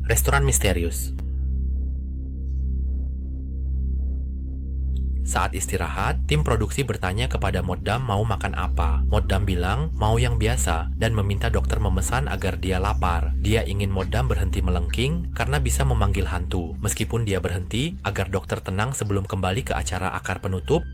Restoran misterius. Saat istirahat, tim produksi bertanya kepada Moddam mau makan apa. Moddam bilang mau yang biasa dan meminta dokter memesan agar dia lapar. Dia ingin Moddam berhenti melengking karena bisa memanggil hantu. Meskipun dia berhenti agar dokter tenang sebelum kembali ke acara akar penutup.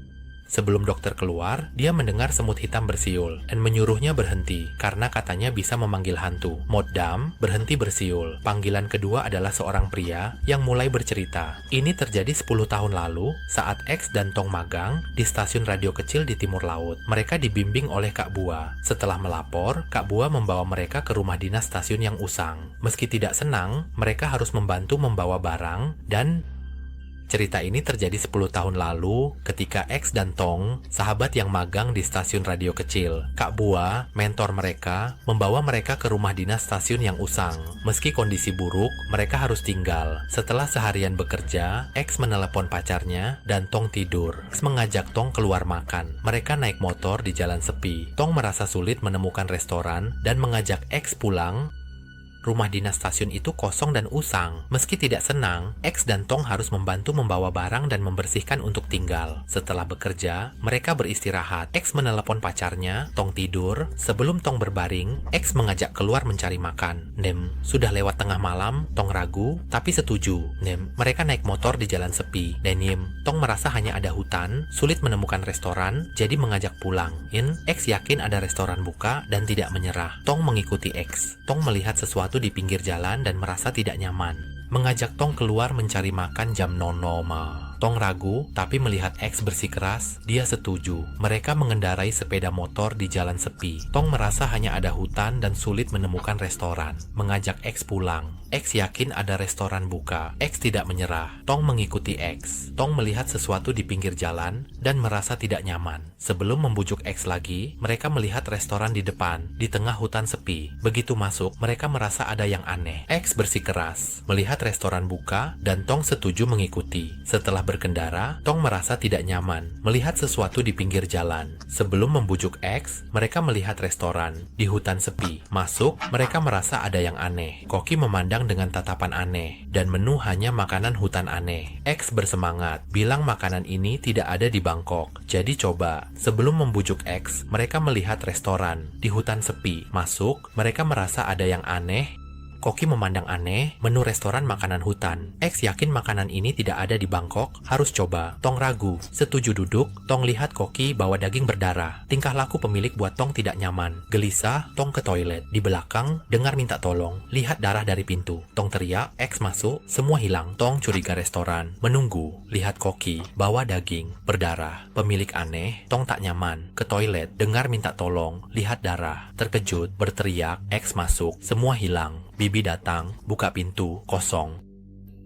Sebelum dokter keluar, dia mendengar semut hitam bersiul dan menyuruhnya berhenti karena katanya bisa memanggil hantu. Moddam berhenti bersiul. Panggilan kedua adalah seorang pria yang mulai bercerita. Ini terjadi 10 tahun lalu saat X dan Tong magang di stasiun radio kecil di timur laut. Mereka dibimbing oleh Kak Bua. Setelah melapor, Kak Bua membawa mereka ke rumah dinas stasiun yang usang. Meski tidak senang, mereka harus membantu membawa barang dan cerita ini terjadi 10 tahun lalu ketika X dan Tong, sahabat yang magang di stasiun radio kecil. Kak Bua, mentor mereka, membawa mereka ke rumah dinas stasiun yang usang. Meski kondisi buruk, mereka harus tinggal. Setelah seharian bekerja, X menelepon pacarnya dan Tong tidur. X mengajak Tong keluar makan. Mereka naik motor di jalan sepi. Tong merasa sulit menemukan restoran dan mengajak X pulang. Rumah dinas stasiun itu kosong dan usang. Meski tidak senang, X dan Tong harus membantu membawa barang dan membersihkan untuk tinggal. Setelah bekerja, mereka beristirahat. X menelepon pacarnya, Tong tidur. Sebelum Tong berbaring, X mengajak keluar mencari makan. Nem, sudah lewat tengah malam, Tong ragu, tapi setuju. Nem, mereka naik motor di jalan sepi. Denim, Tong merasa hanya ada hutan, sulit menemukan restoran, jadi mengajak pulang. X yakin ada restoran buka dan tidak menyerah. Tong mengikuti X. Tong melihat sesuatu di pinggir jalan dan merasa tidak nyaman. Mengajak Tong keluar mencari makan jam nonoma. Tong ragu, tapi melihat X bersikeras, dia setuju. Mereka mengendarai sepeda motor di jalan sepi. Tong merasa hanya ada hutan dan sulit menemukan restoran. Mengajak X pulang. X yakin ada restoran buka. X tidak menyerah. Tong mengikuti X. Tong melihat sesuatu di pinggir jalan dan merasa tidak nyaman. Sebelum membujuk X lagi, mereka melihat restoran di depan, di tengah hutan sepi. Begitu masuk, mereka merasa ada yang aneh. X bersikeras, melihat restoran buka, dan Tong setuju mengikuti. Setelah berkendara, Tong merasa tidak nyaman, melihat sesuatu di pinggir jalan. Sebelum membujuk X, mereka melihat restoran di hutan sepi. Masuk, mereka merasa ada yang aneh. Koki memandang dengan tatapan aneh, dan menu hanya makanan hutan aneh. X bersemangat, bilang makanan ini tidak ada di Bangkok, jadi coba. Sebelum membujuk X, mereka melihat restoran di hutan sepi. Masuk, mereka merasa ada yang aneh. Koki memandang aneh, menu restoran makanan hutan. X yakin makanan ini tidak ada di Bangkok, harus coba. Tong ragu, setuju duduk. Tong lihat Koki bawa daging berdarah. Tingkah laku pemilik buat Tong tidak nyaman. Gelisah, Tong ke toilet. Di belakang, dengar minta tolong. Lihat darah dari pintu. Tong teriak, X masuk, semua hilang. Tong curiga restoran. Menunggu, lihat Koki bawa daging berdarah. Pemilik aneh, Tong tak nyaman. Ke toilet, dengar minta tolong. Lihat darah. Terkejut, berteriak, X masuk, semua hilang. Bibi datang, buka pintu, kosong.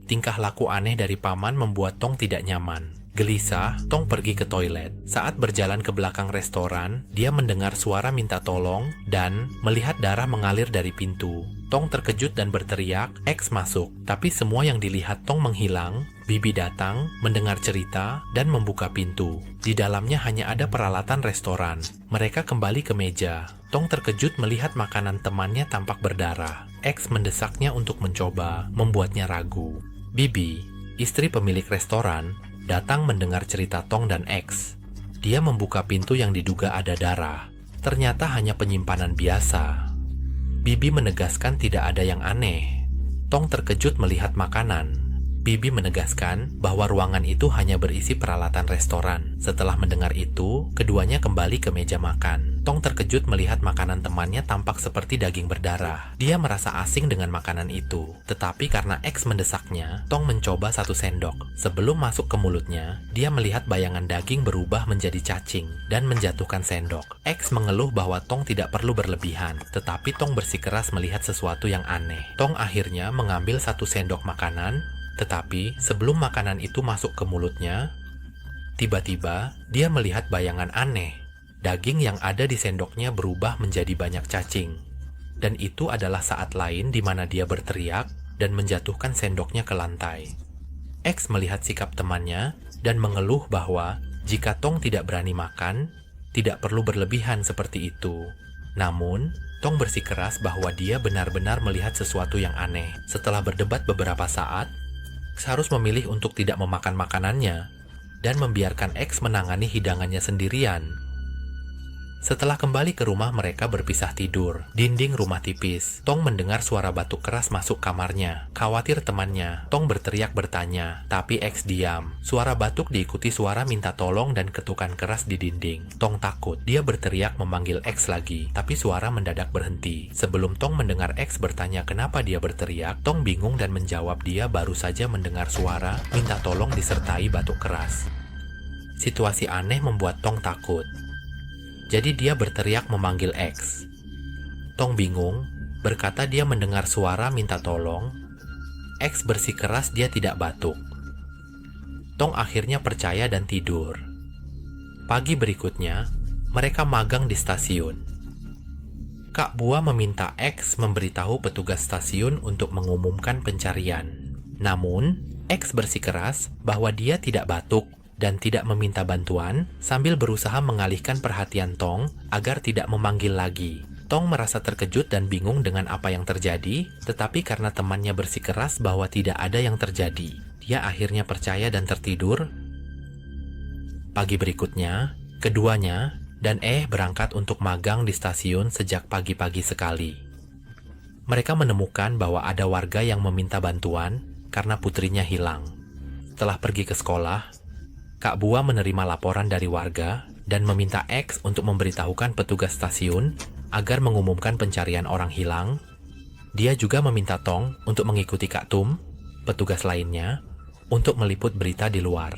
Tingkah laku aneh dari paman membuat Tong tidak nyaman. Gelisah, Tong pergi ke toilet. Saat berjalan ke belakang restoran, dia mendengar suara minta tolong dan melihat darah mengalir dari pintu. Tong terkejut dan berteriak, X masuk. Tapi semua yang dilihat Tong menghilang. Bibi datang, mendengar cerita, dan membuka pintu. Di dalamnya hanya ada peralatan restoran. Mereka kembali ke meja. Tong terkejut melihat makanan temannya tampak berdarah. X mendesaknya untuk mencoba, membuatnya ragu. Bibi, istri pemilik restoran, datang mendengar cerita Tong dan X. Dia membuka pintu yang diduga ada darah. Ternyata hanya penyimpanan biasa. Bibi menegaskan tidak ada yang aneh. Tong terkejut melihat makanan. Bibi menegaskan bahwa ruangan itu hanya berisi peralatan restoran. Setelah mendengar itu, keduanya kembali ke meja makan. Tong terkejut melihat makanan temannya tampak seperti daging berdarah. Dia merasa asing dengan makanan itu. Tetapi karena X mendesaknya, Tong mencoba satu sendok. Sebelum masuk ke mulutnya, dia melihat bayangan daging berubah menjadi cacing dan menjatuhkan sendok. X mengeluh bahwa Tong tidak perlu berlebihan, tetapi Tong bersikeras melihat sesuatu yang aneh. Tong akhirnya mengambil satu sendok makanan. Tetapi sebelum makanan itu masuk ke mulutnya, tiba-tiba dia melihat bayangan aneh. Daging yang ada di sendoknya berubah menjadi banyak cacing. Dan itu adalah saat lain di mana dia berteriak dan menjatuhkan sendoknya ke lantai. X melihat sikap temannya dan mengeluh bahwa jika Tong tidak berani makan, tidak perlu berlebihan seperti itu. Namun, Tong bersikeras bahwa dia benar-benar melihat sesuatu yang aneh. Setelah berdebat beberapa saat, X harus memilih untuk tidak memakan makanannya dan membiarkan X menangani hidangannya sendirian. Setelah kembali ke rumah, mereka berpisah tidur. Dinding rumah tipis. Tong mendengar suara batuk keras masuk kamarnya. Khawatir temannya, Tong berteriak bertanya, tapi X diam. Suara batuk diikuti suara minta tolong dan ketukan keras di dinding. Tong takut. Dia berteriak memanggil X lagi, tapi suara mendadak berhenti. Sebelum Tong mendengar X bertanya kenapa dia berteriak, Tong bingung dan menjawab dia baru saja mendengar suara minta tolong disertai batuk keras. Situasi aneh membuat Tong takut. Jadi dia berteriak memanggil X. Tong bingung, berkata dia mendengar suara minta tolong. X bersikeras dia tidak batuk. Tong akhirnya percaya dan tidur. Pagi berikutnya, mereka magang di stasiun. Kak Bua meminta X memberitahu petugas stasiun untuk mengumumkan pencarian. Namun, X bersikeras bahwa dia tidak batuk dan tidak meminta bantuan, sambil berusaha mengalihkan perhatian Tong agar tidak memanggil lagi. Tong merasa terkejut dan bingung dengan apa yang terjadi, tetapi karena temannya bersikeras bahwa tidak ada yang terjadi, dia akhirnya percaya dan tertidur. Pagi berikutnya, keduanya dan berangkat untuk magang di stasiun sejak pagi-pagi sekali. Mereka menemukan bahwa ada warga yang meminta bantuan karena putrinya hilang. Setelah pergi ke sekolah, Kak Bua menerima laporan dari warga dan meminta X untuk memberitahukan petugas stasiun agar mengumumkan pencarian orang hilang. Dia juga meminta Tong untuk mengikuti Kak Tum, petugas lainnya, untuk meliput berita di luar.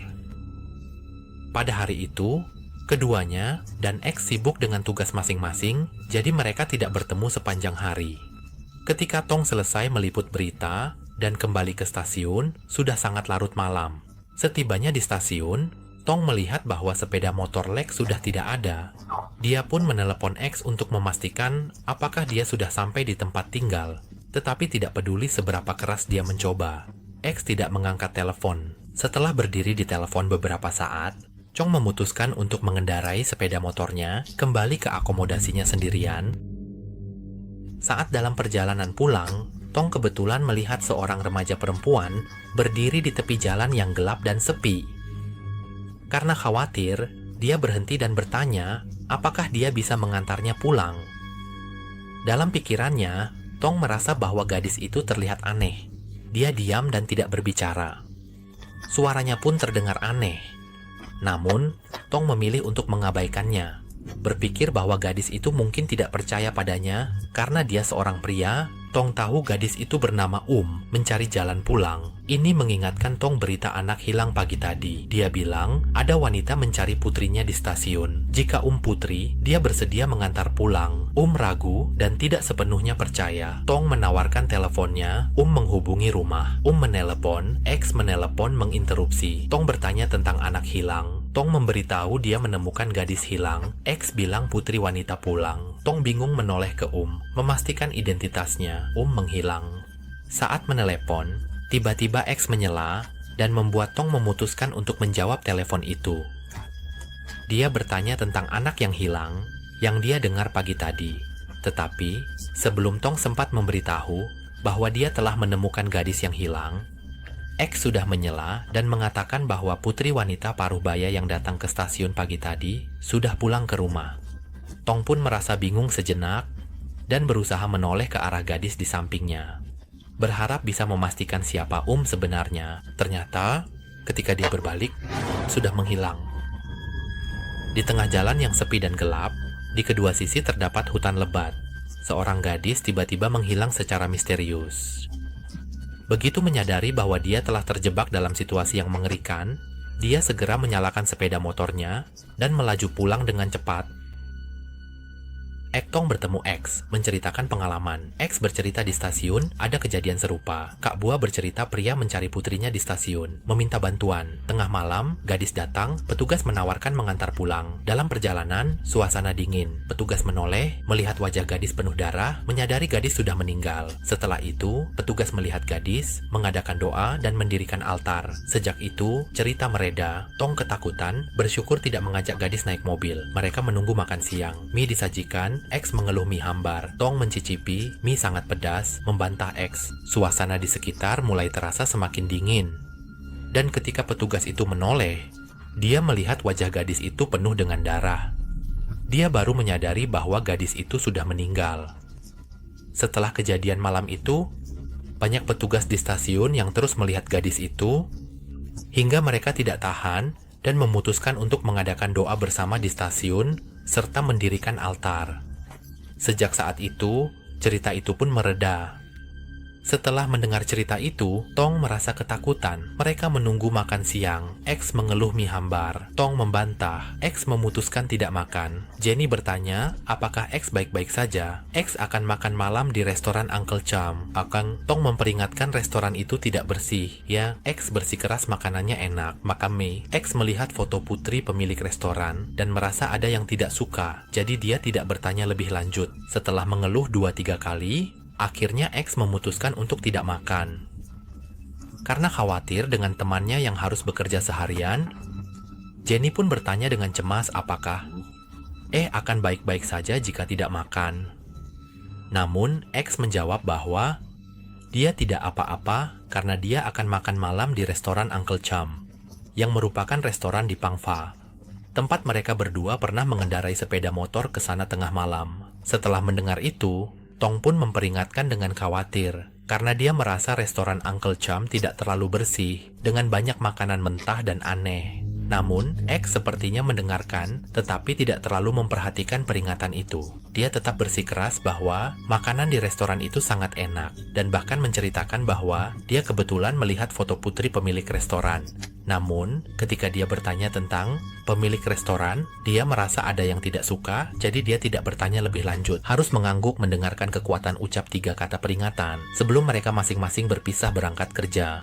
Pada hari itu, keduanya dan X sibuk dengan tugas masing-masing, jadi mereka tidak bertemu sepanjang hari. Ketika Tong selesai meliput berita dan kembali ke stasiun, sudah sangat larut malam. Setibanya di stasiun, Tong melihat bahwa sepeda motor Lex sudah tidak ada. Dia pun menelepon X untuk memastikan apakah dia sudah sampai di tempat tinggal, tetapi tidak peduli seberapa keras dia mencoba. X tidak mengangkat telepon. Setelah berdiri di telepon beberapa saat, Chong memutuskan untuk mengendarai sepeda motornya kembali ke akomodasinya sendirian. Saat dalam perjalanan pulang, Tong kebetulan melihat seorang remaja perempuan berdiri di tepi jalan yang gelap dan sepi. Karena khawatir, dia berhenti dan bertanya apakah dia bisa mengantarnya pulang. Dalam pikirannya, Tong merasa bahwa gadis itu terlihat aneh. Dia diam dan tidak berbicara. Suaranya pun terdengar aneh. Namun, Tong memilih untuk mengabaikannya, berpikir bahwa gadis itu mungkin tidak percaya padanya karena dia seorang pria. Tong tahu gadis itu bernama mencari jalan pulang. Ini mengingatkan Tong berita anak hilang pagi tadi. Dia bilang ada wanita mencari putrinya di stasiun. Jika putri, dia bersedia mengantar pulang. Ragu dan tidak sepenuhnya percaya. Tong menawarkan teleponnya. Menghubungi rumah. Menelepon, X menelepon menginterupsi. Tong bertanya tentang anak hilang. Tong memberitahu dia menemukan gadis hilang. X bilang putri wanita pulang. Tong bingung menoleh ke memastikan identitasnya. Menghilang. Saat menelepon, tiba-tiba X menyela dan membuat Tong memutuskan untuk menjawab telepon itu. Dia bertanya tentang anak yang hilang yang dia dengar pagi tadi. Tetapi, sebelum Tong sempat memberitahu bahwa dia telah menemukan gadis yang hilang, X sudah menyela dan mengatakan bahwa putri wanita paruh baya yang datang ke stasiun pagi tadi sudah pulang ke rumah. Tong pun merasa bingung sejenak dan berusaha menoleh ke arah gadis di sampingnya, berharap bisa memastikan siapa sebenarnya. Ternyata, ketika dia berbalik, sudah menghilang. Di tengah jalan yang sepi dan gelap, di kedua sisi terdapat hutan lebat. Seorang gadis tiba-tiba menghilang secara misterius. Begitu menyadari bahwa dia telah terjebak dalam situasi yang mengerikan, dia segera menyalakan sepeda motornya dan melaju pulang dengan cepat. Tong bertemu X, menceritakan pengalaman. X bercerita di stasiun, ada kejadian serupa. Kak Bua bercerita pria mencari putrinya di stasiun, meminta bantuan. Tengah malam, gadis datang, petugas menawarkan mengantar pulang. Dalam perjalanan, suasana dingin. Petugas menoleh, melihat wajah gadis penuh darah, menyadari gadis sudah meninggal. Setelah itu, petugas melihat gadis, mengadakan doa, dan mendirikan altar. Sejak itu, cerita mereda. Tong ketakutan, bersyukur tidak mengajak gadis naik mobil. Mereka menunggu makan siang. Mie disajikan, X mengeluh mie hambar. Tong mencicipi, mie sangat pedas, membantah X. Suasana di sekitar mulai terasa semakin dingin. Dan ketika petugas itu menoleh, dia melihat wajah gadis itu penuh dengan darah. Dia baru menyadari bahwa gadis itu sudah meninggal. Setelah kejadian malam itu, banyak petugas di stasiun yang terus melihat gadis itu, hingga mereka tidak tahan dan memutuskan untuk mengadakan doa bersama di stasiun, serta mendirikan altar. Sejak saat itu, cerita itu pun mereda. Setelah mendengar cerita itu, Tong merasa ketakutan. Mereka menunggu makan siang. X mengeluh mie hambar. Tong membantah. X memutuskan tidak makan. Jenny bertanya, apakah X baik-baik saja? X akan makan malam di restoran Uncle Cham. Tong memperingatkan restoran itu tidak bersih. Ya, X bersikeras makanannya enak. Maka Mei, X melihat foto putri pemilik restoran dan merasa ada yang tidak suka. Jadi dia tidak bertanya lebih lanjut. Setelah mengeluh 2-3 kali, akhirnya X memutuskan untuk tidak makan. Karena khawatir dengan temannya yang harus bekerja seharian, Jenny pun bertanya dengan cemas apakah akan baik-baik saja jika tidak makan. Namun, X menjawab bahwa dia tidak apa-apa karena dia akan makan malam di restoran Uncle Cham, yang merupakan restoran di Pangfa. Tempat mereka berdua pernah mengendarai sepeda motor ke sana tengah malam. Setelah mendengar itu, Tong pun memperingatkan dengan khawatir, karena dia merasa restoran Uncle Cham tidak terlalu bersih, dengan banyak makanan mentah dan aneh. Namun, X sepertinya mendengarkan, tetapi tidak terlalu memperhatikan peringatan itu. Dia tetap bersikeras bahwa makanan di restoran itu sangat enak, dan bahkan menceritakan bahwa dia kebetulan melihat foto putri pemilik restoran. Namun, ketika dia bertanya tentang pemilik restoran, dia merasa ada yang tidak suka, jadi dia tidak bertanya lebih lanjut. Harus mengangguk mendengarkan kekuatan ucap 3 kata peringatan, sebelum mereka masing-masing berpisah berangkat kerja.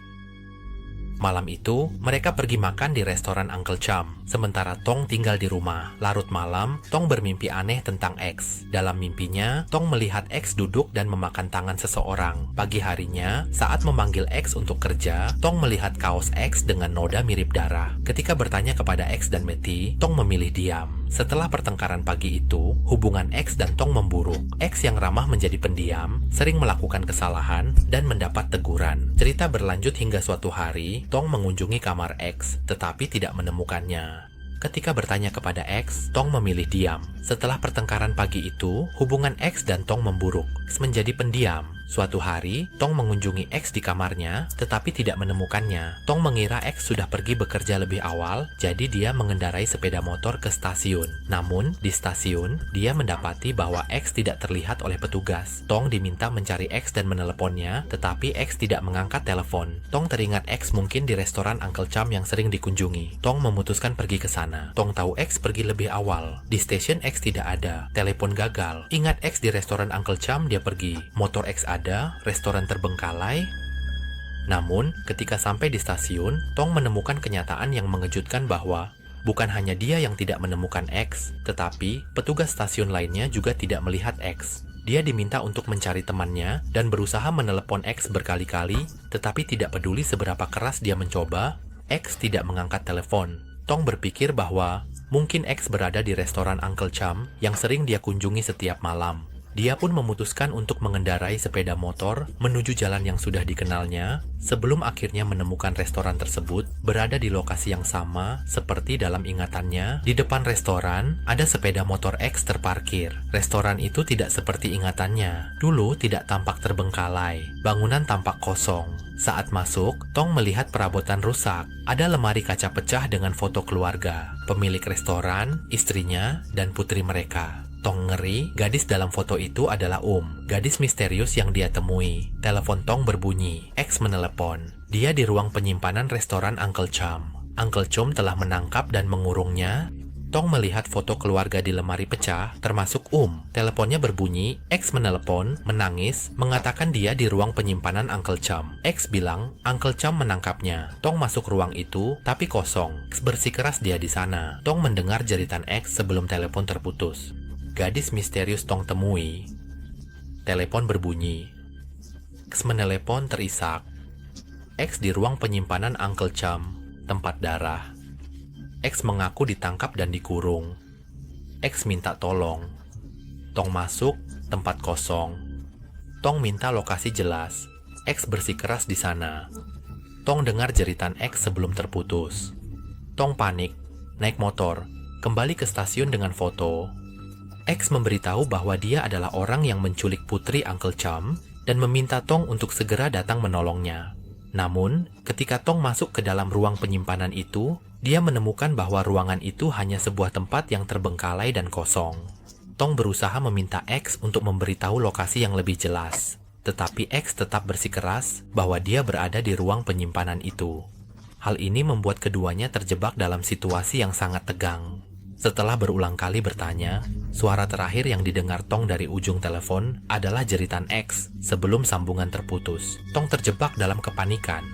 Malam itu, mereka pergi makan di restoran Uncle Cham, sementara Tong tinggal di rumah. Larut malam, Tong bermimpi aneh tentang X. Dalam mimpinya, Tong melihat X duduk dan memakan tangan seseorang. Pagi harinya, saat memanggil X untuk kerja, Tong melihat kaos X dengan noda mirip darah. Ketika bertanya kepada X dan Matty, Tong memilih diam. Setelah pertengkaran pagi itu, hubungan X dan Tong memburuk. X yang ramah menjadi pendiam, sering melakukan kesalahan, dan mendapat teguran. Cerita berlanjut hingga suatu hari, Tong mengunjungi kamar X, tetapi tidak menemukannya. Ketika bertanya kepada X, Tong memilih diam. Setelah pertengkaran pagi itu, hubungan X dan Tong memburuk. X menjadi pendiam. Suatu hari, Tong mengunjungi X di kamarnya, tetapi tidak menemukannya. Tong mengira X sudah pergi bekerja lebih awal, jadi dia mengendarai sepeda motor ke stasiun. Namun, di stasiun, dia mendapati bahwa X tidak terlihat oleh petugas. Tong diminta mencari X dan meneleponnya, tetapi X tidak mengangkat telepon. Tong teringat X mungkin di restoran Uncle Cham yang sering dikunjungi. Tong memutuskan pergi ke sana. Tong tahu X pergi lebih awal. Di stasiun X tidak ada. Telepon gagal. Ingat X di restoran Uncle Cham, dia pergi. Motor X ada, restoran terbengkalai. Namun, ketika sampai di stasiun, Tong menemukan kenyataan yang mengejutkan bahwa bukan hanya dia yang tidak menemukan X, tetapi petugas stasiun lainnya juga tidak melihat X. Dia diminta untuk mencari temannya dan berusaha menelepon X berkali-kali, tetapi tidak peduli seberapa keras dia mencoba, X tidak mengangkat telepon. Tong berpikir bahwa mungkin X berada di restoran Uncle Cham yang sering dia kunjungi setiap malam. Dia pun memutuskan untuk mengendarai sepeda motor menuju jalan yang sudah dikenalnya, sebelum akhirnya menemukan restoran tersebut berada di lokasi yang sama seperti dalam ingatannya. Di depan restoran, ada sepeda motor X terparkir. Restoran itu tidak seperti ingatannya. Dulu tidak tampak terbengkalai, bangunan tampak kosong. Saat masuk, Tong melihat perabotan rusak. Ada lemari kaca pecah dengan foto keluarga, pemilik restoran, istrinya, dan putri mereka. Tong ngeri, gadis dalam foto itu adalah gadis misterius yang dia temui. Telepon Tong berbunyi. X menelepon. Dia di ruang penyimpanan restoran Uncle Cham. Uncle Cham telah menangkap dan mengurungnya. Tong melihat foto keluarga di lemari pecah, termasuk Teleponnya berbunyi. X menelepon, menangis, mengatakan dia di ruang penyimpanan Uncle Cham. X bilang, Uncle Cham menangkapnya. Tong masuk ruang itu, tapi kosong. X bersikeras dia di sana. Tong mendengar jeritan X sebelum telepon terputus. Gadis misterius Tong temui. Telepon berbunyi. X menelepon terisak. X di ruang penyimpanan Uncle Cham, tempat darah. X mengaku ditangkap dan dikurung. X minta tolong. Tong masuk, tempat kosong. Tong minta lokasi jelas. X bersikeras di sana. Tong dengar jeritan X sebelum terputus. Tong panik, naik motor, kembali ke stasiun dengan foto. X memberitahu bahwa dia adalah orang yang menculik putri Uncle Cham dan meminta Tong untuk segera datang menolongnya. Namun, ketika Tong masuk ke dalam ruang penyimpanan itu, dia menemukan bahwa ruangan itu hanya sebuah tempat yang terbengkalai dan kosong. Tong berusaha meminta X untuk memberitahu lokasi yang lebih jelas, tetapi X tetap bersikeras bahwa dia berada di ruang penyimpanan itu. Hal ini membuat keduanya terjebak dalam situasi yang sangat tegang. Setelah berulang kali bertanya, suara terakhir yang didengar Tong dari ujung telepon adalah jeritan X sebelum sambungan terputus. Tong terjebak dalam kepanikan,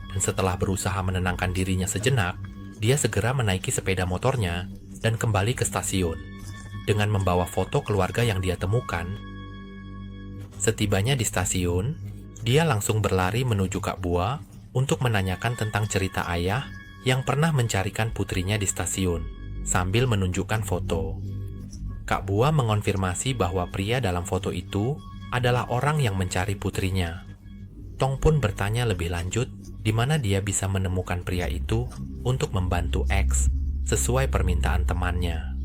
dan setelah berusaha menenangkan dirinya sejenak, dia segera menaiki sepeda motornya dan kembali ke stasiun dengan membawa foto keluarga yang dia temukan. Setibanya di stasiun, dia langsung berlari menuju Kak Bua untuk menanyakan tentang cerita ayah yang pernah mencarikan putrinya di stasiun, sambil menunjukkan foto. Kak Bua mengonfirmasi bahwa pria dalam foto itu adalah orang yang mencari putrinya. Tong pun bertanya lebih lanjut di mana dia bisa menemukan pria itu untuk membantu X sesuai permintaan temannya.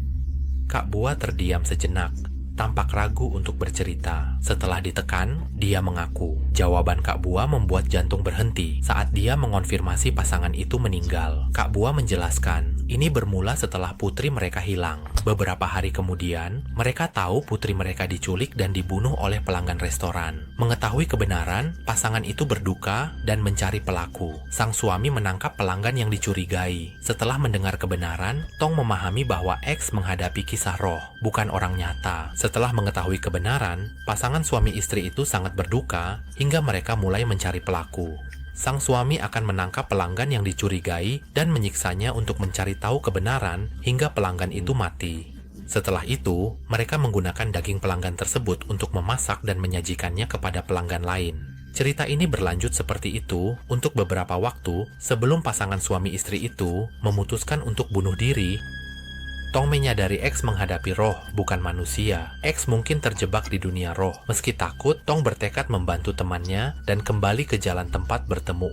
Kak Bua terdiam sejenak, tampak ragu untuk bercerita. Setelah ditekan, dia mengaku. Jawaban Kak Bua membuat jantung berhenti saat dia mengonfirmasi pasangan itu meninggal. Kak Bua menjelaskan, ini bermula setelah putri mereka hilang. Beberapa hari kemudian, mereka tahu putri mereka diculik dan dibunuh oleh pelanggan restoran. Mengetahui kebenaran, pasangan itu berduka dan mencari pelaku. Sang suami menangkap pelanggan yang dicurigai. Setelah mendengar kebenaran, Tong memahami bahwa X menghadapi kisah roh, bukan orang nyata. Setelah mengetahui kebenaran, pasangan suami istri itu sangat berduka hingga mereka mulai mencari pelaku. Sang suami akan menangkap pelanggan yang dicurigai dan menyiksanya untuk mencari tahu kebenaran hingga pelanggan itu mati. Setelah itu, mereka menggunakan daging pelanggan tersebut untuk memasak dan menyajikannya kepada pelanggan lain. Cerita ini berlanjut seperti itu untuk beberapa waktu sebelum pasangan suami istri itu memutuskan untuk bunuh diri. Tong menyadari X menghadapi roh, bukan manusia. X mungkin terjebak di dunia roh. Meski takut, Tong bertekad membantu temannya dan kembali ke jalan tempat bertemu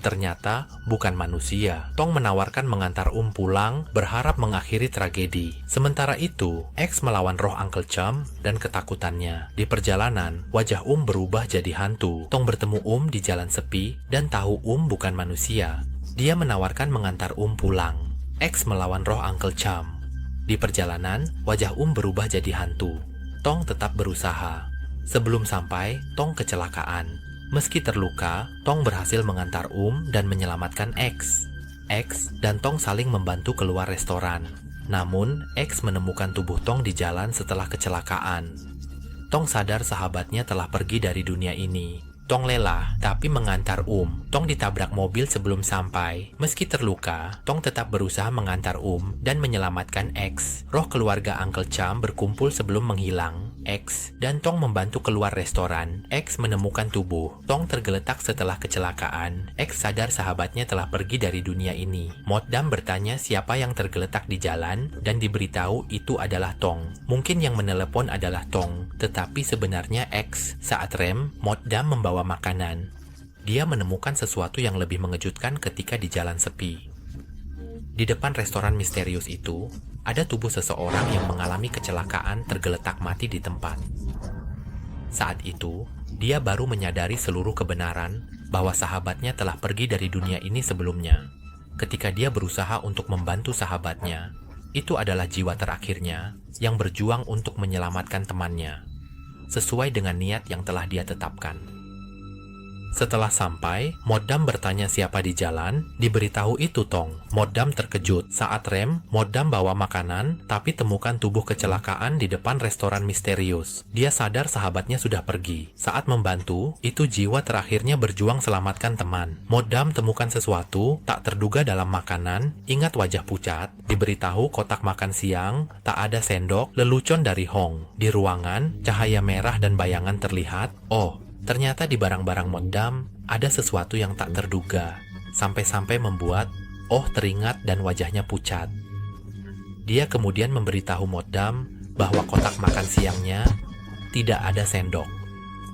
ternyata bukan manusia. Tong menawarkan mengantar pulang, berharap mengakhiri tragedi. Sementara itu, X melawan roh Uncle Cham dan ketakutannya. Di perjalanan, wajah berubah jadi hantu. Tong bertemu di jalan sepi dan tahu bukan manusia. Dia menawarkan mengantar pulang. X melawan roh Uncle Cham. Di perjalanan, wajah berubah jadi hantu. Tong tetap berusaha. Sebelum sampai, Tong kecelakaan. Meski terluka, Tong berhasil mengantar dan menyelamatkan X. X dan Tong saling membantu keluar restoran. Namun, X menemukan tubuh Tong di jalan setelah kecelakaan. Tong sadar sahabatnya telah pergi dari dunia ini. Tong lelah, tapi mengantar Tong ditabrak mobil sebelum sampai. Meski terluka, Tong tetap berusaha mengantar dan menyelamatkan X. Roh keluarga Uncle Cham berkumpul sebelum menghilang. X dan Tong membantu keluar restoran. X menemukan tubuh. Tong tergeletak setelah kecelakaan. X sadar sahabatnya telah pergi dari dunia ini. Moddam bertanya siapa yang tergeletak di jalan dan diberitahu itu adalah Tong. Mungkin yang menelepon adalah Tong, tetapi sebenarnya X. Saat rem, Moddam membawa makanan. Dia menemukan sesuatu yang lebih mengejutkan ketika di jalan sepi. Di depan restoran misterius itu, ada tubuh seseorang yang mengalami kecelakaan tergeletak mati di tempat. Saat itu, dia baru menyadari seluruh kebenaran bahwa sahabatnya telah pergi dari dunia ini sebelumnya. Ketika dia berusaha untuk membantu sahabatnya, itu adalah jiwa terakhirnya yang berjuang untuk menyelamatkan temannya, sesuai dengan niat yang telah dia tetapkan. Setelah sampai, Moddam bertanya siapa di jalan, diberitahu itu Tong. Moddam terkejut. Saat rem, Moddam bawa makanan, tapi temukan tubuh kecelakaan di depan restoran misterius. Dia sadar sahabatnya sudah pergi. Saat membantu, itu jiwa terakhirnya berjuang selamatkan teman. Moddam temukan sesuatu tak terduga dalam makanan, ingat wajah pucat, diberitahu kotak makan siang, tak ada sendok, lelucon dari Hong. Di ruangan, cahaya merah dan bayangan terlihat. Ternyata di barang-barang Moddam ada sesuatu yang tak terduga, sampai-sampai membuat teringat dan wajahnya pucat. Dia kemudian memberitahu Moddam bahwa kotak makan siangnya tidak ada sendok.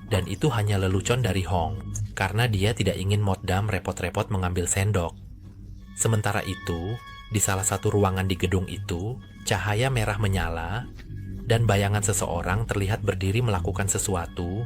Dan itu hanya lelucon dari Hong, karena dia tidak ingin Moddam repot-repot mengambil sendok. Sementara itu, di salah satu ruangan di gedung itu, cahaya merah menyala, dan bayangan seseorang terlihat berdiri melakukan sesuatu